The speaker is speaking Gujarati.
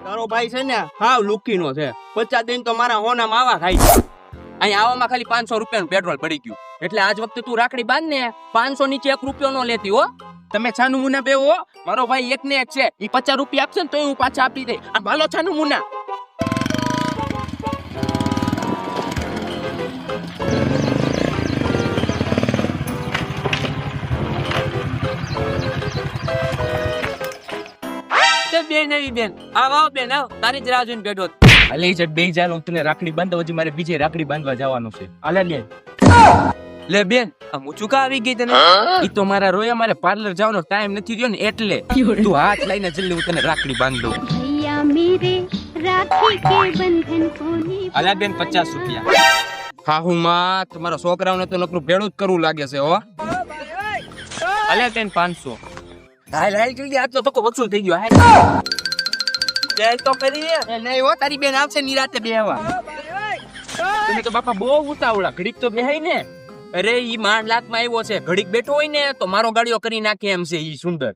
તારો ભાઈ છે ને હાવ લુકીનો છે. 50 દઈને તો મારા હોનામાં આવા ખાઈ છે. અહીં આવવામાં ખાલી 500 રૂપિયાનું પેટ્રોલ પડી ગયું. એટલે આજ વખતે તું રાખડી બાંધ ને 500 નીચે 1 રૂપિયો નો લેતી હો. તમે છાનું મુના બે હો. મારો ભાઈ એક ને એક છે. ઈ 50 રૂપિયા આપશે ને તો હું પાછા આપી દે. આ ભાલો છાનું મુના. બેન આવી બેન આવ બેન આવ તારી જ રાહ જોઈને બેઠો. અલે ઈ જટ બેહી જા. હું તને રાખડી બાંધવા હજી મારે બીજે રાખડી બાંધવા જવાનું છે. અલે લે બેન આ મુચુકા આવી ગઈ તને. ઈ તો મારા રોયા મારે પાર્લર જવાનો ટાઈમ નથી રહ્યો ને એટલે તું હાથ લઈને જલ્દી હું તને રાખડી બાંધ દઉં. भैया मेरे राखी के बंधन को निभा. અલે બેન 50 રૂપિયા. હા હું માં તમારા છોકરાઓને તો નકરું ભેળું જ કરવું લાગે છે હો. અલે બેન 500. હાલ હાલ જલ્દી આ તો પકો વસૂલ થઈ ગયો. હાલ ચાલ તો કરી નહીં હો. તારી બેન આવશે નિરાતે બેહવા. તમે તો બાપા બહુ ઉતાવળા. ઘડીક તો બેહાય ને. અરે ઈ માંડ લાખ માં આવ્યો છે. ઘડીક બેઠો હોય ને તો મારો ગાડીઓ કરી નાખે એમ છે ઈ સુંદર.